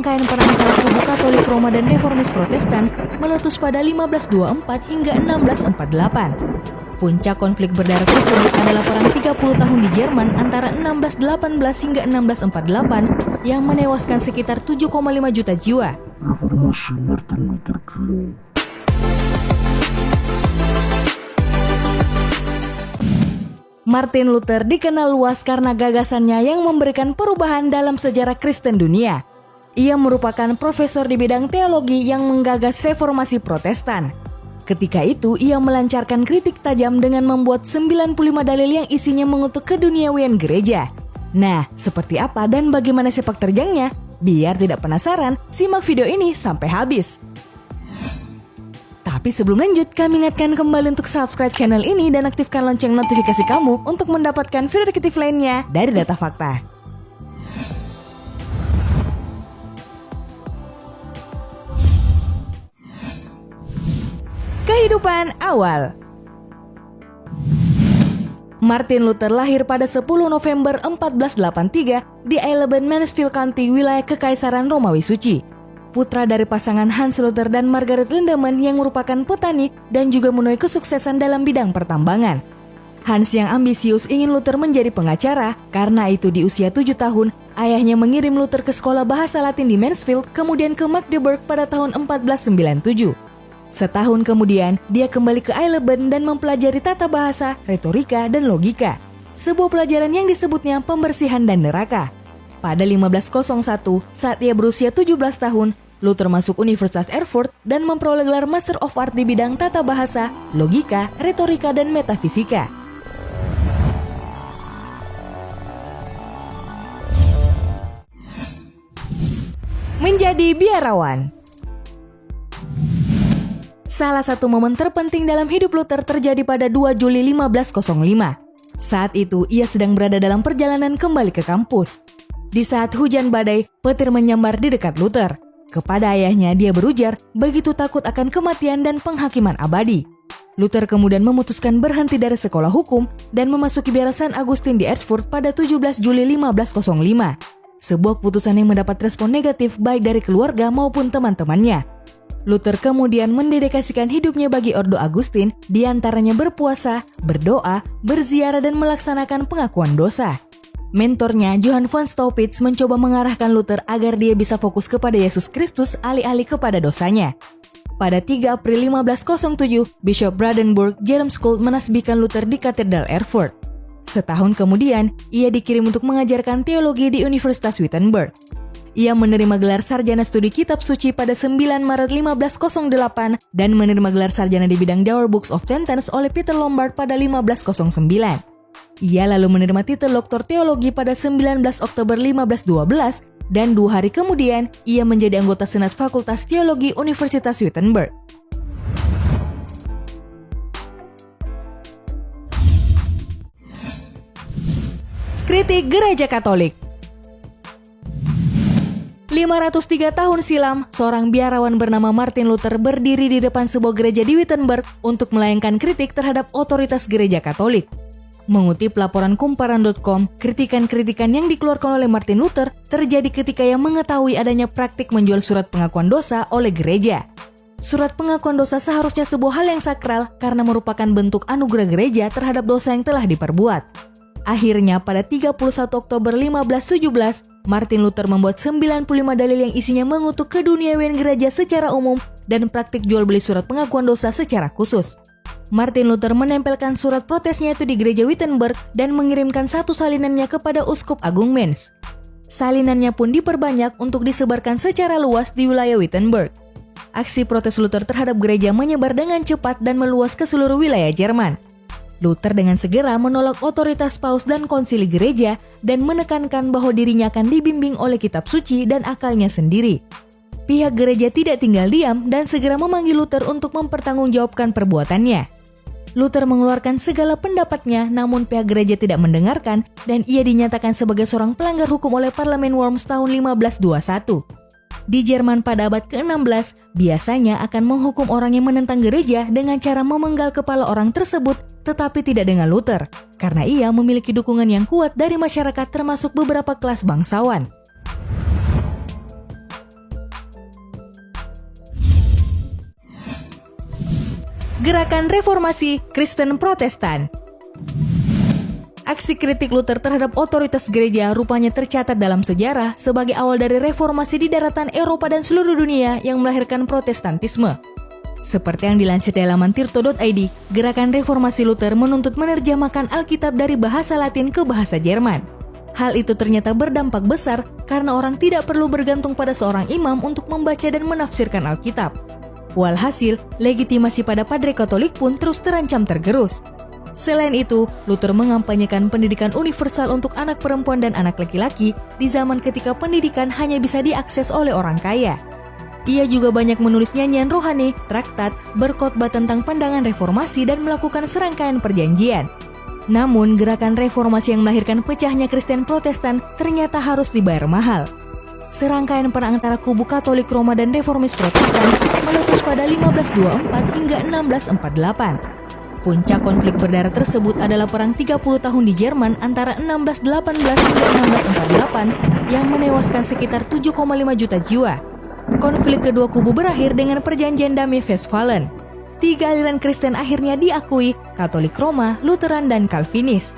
rangkaian perang antara kubu Katolik Roma dan Reformis Protestan meletus pada 1524 hingga 1648. Puncak konflik berdarah tersebut adalah perang 30 tahun di Jerman antara 1618 hingga 1648 yang menewaskan sekitar 7,5 juta jiwa. Reformasi Martin Luther King. Martin Luther dikenal luas karena gagasannya yang memberikan perubahan dalam sejarah Kristen dunia. Ia merupakan profesor di bidang teologi yang menggagas reformasi Protestan. Ketika itu, ia melancarkan kritik tajam dengan membuat 95 dalil yang isinya mengutuk keduniawian gereja. Nah, seperti apa dan bagaimana sepak terjangnya? Biar tidak penasaran, simak video ini sampai habis. Tapi sebelum lanjut, kami ingatkan kembali untuk subscribe channel ini dan aktifkan lonceng notifikasi kamu untuk mendapatkan video detektif lainnya dari Data Fakta. Kehidupan awal. Martin Luther lahir pada 10 November 1483 di Eisleben, Mansfield County, wilayah Kekaisaran Romawi Suci. Putra dari pasangan Hans Luther dan Margaret Lindemann yang merupakan petani dan juga menuai kesuksesan dalam bidang pertambangan. Hans yang ambisius ingin Luther menjadi pengacara, karena itu di usia 7 tahun, ayahnya mengirim Luther ke sekolah bahasa Latin di Mansfield, kemudian ke Magdeburg pada tahun 1497. Setahun kemudian, dia kembali ke Eisleben dan mempelajari tata bahasa, retorika, dan logika. Sebuah pelajaran yang disebutnya pembersihan dan neraka. Pada 1501, saat ia berusia 17 tahun, Luther masuk Universitas Erfurt dan memperoleh gelar Master of Art di bidang tata bahasa, logika, retorika, dan metafisika. Menjadi biarawan. Salah satu momen terpenting dalam hidup Luther terjadi pada 2 Juli 1505. Saat itu, ia sedang berada dalam perjalanan kembali ke kampus. Di saat hujan badai, petir menyambar di dekat Luther. Kepada ayahnya, dia berujar begitu takut akan kematian dan penghakiman abadi. Luther kemudian memutuskan berhenti dari sekolah hukum dan memasuki biara San Agustin di Erfurt pada 17 Juli 1505. Sebuah keputusan yang mendapat respon negatif baik dari keluarga maupun teman-temannya. Luther kemudian mendedikasikan hidupnya bagi Ordo Agustin, diantaranya berpuasa, berdoa, berziarah, dan melaksanakan pengakuan dosa. Mentornya, Johann von Staupitz, mencoba mengarahkan Luther agar dia bisa fokus kepada Yesus Kristus alih-alih kepada dosanya. Pada 3 April 1507, Bishop Brandenburg Jerome Schult menasbihkan Luther di Katedral Erfurt. Setahun kemudian, ia dikirim untuk mengajarkan teologi di Universitas Wittenberg. Ia menerima gelar sarjana studi kitab suci pada 9 Maret 1508 dan menerima gelar sarjana di bidang Dower Books of Sentence oleh Peter Lombard pada 1509. Ia lalu menerima titel doktor teologi pada 19 Oktober 1512 dan 2 hari kemudian ia menjadi anggota Senat Fakultas Teologi Universitas Wittenberg. Kritik Gereja Katolik. 503 tahun silam, seorang biarawan bernama Martin Luther berdiri di depan sebuah gereja di Wittenberg untuk melayangkan kritik terhadap otoritas gereja Katolik. Mengutip laporan kumparan.com, kritikan-kritikan yang dikeluarkan oleh Martin Luther terjadi ketika ia mengetahui adanya praktik menjual surat pengakuan dosa oleh gereja. Surat pengakuan dosa seharusnya sebuah hal yang sakral karena merupakan bentuk anugerah gereja terhadap dosa yang telah diperbuat. Akhirnya pada 31 Oktober 1517, Martin Luther membuat 95 dalil yang isinya mengutuk keduniawian gereja secara umum dan praktik jual beli surat pengakuan dosa secara khusus. Martin Luther menempelkan surat protesnya itu di gereja Wittenberg dan mengirimkan satu salinannya kepada Uskup Agung Mainz. Salinannya pun diperbanyak untuk disebarkan secara luas di wilayah Wittenberg. Aksi protes Luther terhadap gereja menyebar dengan cepat dan meluas ke seluruh wilayah Jerman. Luther dengan segera menolak otoritas paus dan konsili gereja dan menekankan bahwa dirinya akan dibimbing oleh kitab suci dan akalnya sendiri. Pihak gereja tidak tinggal diam dan segera memanggil Luther untuk mempertanggungjawabkan perbuatannya. Luther mengeluarkan segala pendapatnya, namun pihak gereja tidak mendengarkan dan ia dinyatakan sebagai seorang pelanggar hukum oleh Parlemen Worms tahun 1521. Di Jerman pada abad ke-16, biasanya akan menghukum orang yang menentang gereja dengan cara memenggal kepala orang tersebut, tetapi tidak dengan Luther, karena ia memiliki dukungan yang kuat dari masyarakat termasuk beberapa kelas bangsawan. Gerakan Reformasi Kristen Protestan. Aksi kritik Luther terhadap otoritas gereja rupanya tercatat dalam sejarah sebagai awal dari reformasi di daratan Eropa dan seluruh dunia yang melahirkan Protestantisme. Seperti yang dilansir dari laman tirto.id, gerakan reformasi Luther menuntut menerjemahkan Alkitab dari bahasa Latin ke bahasa Jerman. Hal itu ternyata berdampak besar karena orang tidak perlu bergantung pada seorang imam untuk membaca dan menafsirkan Alkitab. Walhasil, legitimasi pada Padre Katolik pun terus terancam tergerus. Selain itu, Luther mengampanyekan pendidikan universal untuk anak perempuan dan anak laki-laki di zaman ketika pendidikan hanya bisa diakses oleh orang kaya. Ia juga banyak menulis nyanyian rohani, traktat, berkhotbah tentang pandangan reformasi dan melakukan serangkaian perjanjian. Namun, gerakan reformasi yang melahirkan pecahnya Kristen Protestan ternyata harus dibayar mahal. Serangkaian perang antara kubu Katolik Roma dan reformis Protestan meletus pada 1524 hingga 1648. Puncak konflik berdarah tersebut adalah perang 30 tahun di Jerman antara 1618 hingga 1648 yang menewaskan sekitar 7,5 juta jiwa. Konflik kedua kubu berakhir dengan perjanjian damai Westphalen. 3 aliran Kristen akhirnya diakui, Katolik Roma, Lutheran, dan Calvinis.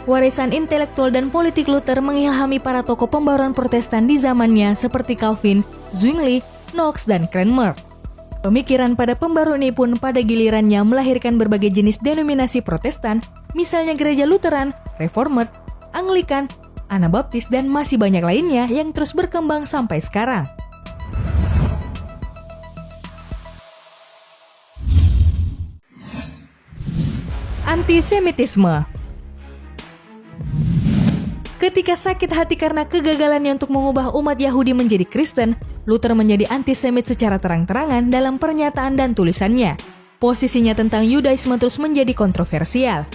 Warisan intelektual dan politik Luther mengilhami para tokoh pembaruan Protestan di zamannya seperti Calvin, Zwingli, Knox, dan Cranmer. Pemikiran pada pembaru ini pun pada gilirannya melahirkan berbagai jenis denominasi Protestan, misalnya Gereja Lutheran, Reformed, Anglikan, Anabaptis, dan masih banyak lainnya yang terus berkembang sampai sekarang. Antisemitisme. Ketika sakit hati karena kegagalannya untuk mengubah umat Yahudi menjadi Kristen, Luther menjadi antisemit secara terang-terangan dalam pernyataan dan tulisannya. Posisinya tentang Yudaisme terus menjadi kontroversial.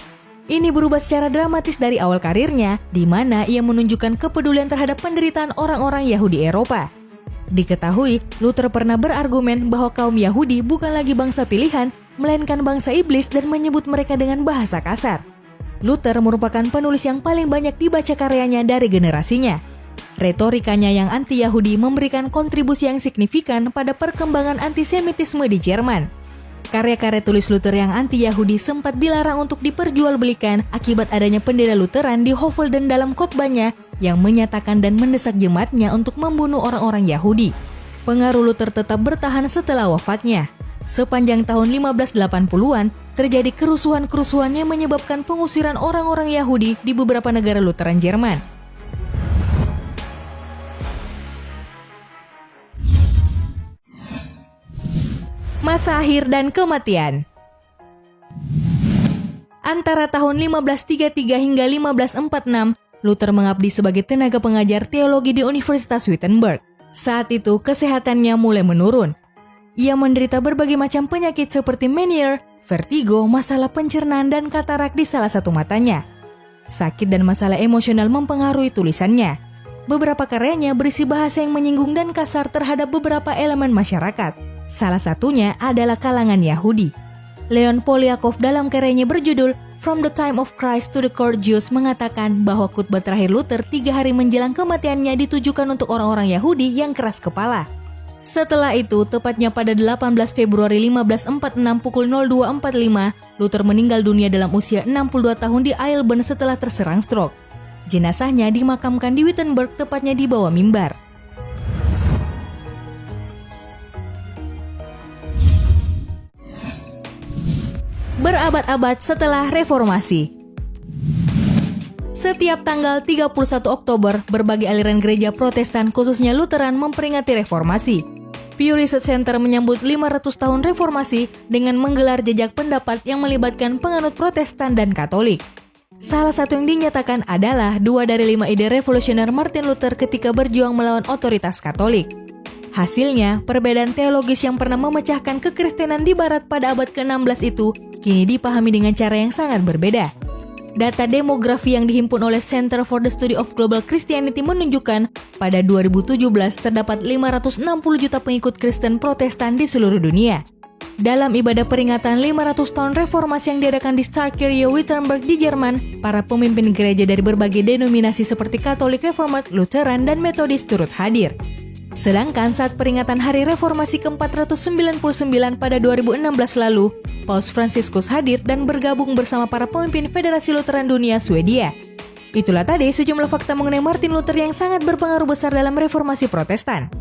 Ini berubah secara dramatis dari awal karirnya, di mana ia menunjukkan kepedulian terhadap penderitaan orang-orang Yahudi Eropa. Diketahui, Luther pernah berargumen bahwa kaum Yahudi bukan lagi bangsa pilihan, melainkan bangsa iblis dan menyebut mereka dengan bahasa kasar. Luther merupakan penulis yang paling banyak dibaca karyanya dari generasinya. Retorikanya yang anti-Yahudi memberikan kontribusi yang signifikan pada perkembangan antisemitisme di Jerman. Karya-karya tulis Luther yang anti-Yahudi sempat dilarang untuk diperjualbelikan akibat adanya pendeta Lutheran di Hovelden dalam khotbahnya yang menyatakan dan mendesak jemaatnya untuk membunuh orang-orang Yahudi. Pengaruh Luther tetap bertahan setelah wafatnya. Sepanjang tahun 1580-an, terjadi kerusuhan-kerusuhan yang menyebabkan pengusiran orang-orang Yahudi di beberapa negara Lutheran Jerman. Masa akhir dan kematian. Antara tahun 1533 hingga 1546, Luther mengabdi sebagai tenaga pengajar teologi di Universitas Wittenberg. Saat itu, kesehatannya mulai menurun. Ia menderita berbagai macam penyakit seperti Meniere, vertigo, masalah pencernaan, dan katarak di salah satu matanya. Sakit dan masalah emosional mempengaruhi tulisannya. Beberapa karyanya berisi bahasa yang menyinggung dan kasar terhadap beberapa elemen masyarakat. Salah satunya adalah kalangan Yahudi. Leon Poliakov dalam karyanya berjudul From the Time of Christ to the Court Jews mengatakan bahwa khutbah terakhir Luther 3 hari menjelang kematiannya ditujukan untuk orang-orang Yahudi yang keras kepala. Setelah itu, tepatnya pada 18 Februari 1546 pukul 02.45, Luther meninggal dunia dalam usia 62 tahun di Eilben setelah terserang stroke. Jenazahnya dimakamkan di Wittenberg, tepatnya di bawah mimbar. Berabad-abad setelah reformasi. Setiap tanggal 31 Oktober, berbagai aliran gereja Protestan khususnya Lutheran memperingati reformasi. Pew Research Center menyambut 500 tahun reformasi dengan menggelar jejak pendapat yang melibatkan penganut Protestan dan Katolik. Salah satu yang dinyatakan adalah 2 dari 5 ide revolusioner Martin Luther ketika berjuang melawan otoritas Katolik. Hasilnya, perbedaan teologis yang pernah memecahkan kekristenan di Barat pada abad ke-16 itu kini dipahami dengan cara yang sangat berbeda. Data demografi yang dihimpun oleh Center for the Study of Global Christianity menunjukkan pada 2017 terdapat 560 juta pengikut Kristen Protestan di seluruh dunia. Dalam ibadah peringatan 500 tahun reformasi yang diadakan di Starkirche Wittenberg di Jerman, para pemimpin gereja dari berbagai denominasi seperti Katolik, Reformat, Lutheran, dan Metodis turut hadir. Sedangkan saat peringatan Hari Reformasi ke-499 pada 2016 lalu, Paus Franciscus hadir dan bergabung bersama para pemimpin Federasi Lutheran Dunia Swedia. Itulah tadi sejumlah fakta mengenai Martin Luther yang sangat berpengaruh besar dalam reformasi Protestan.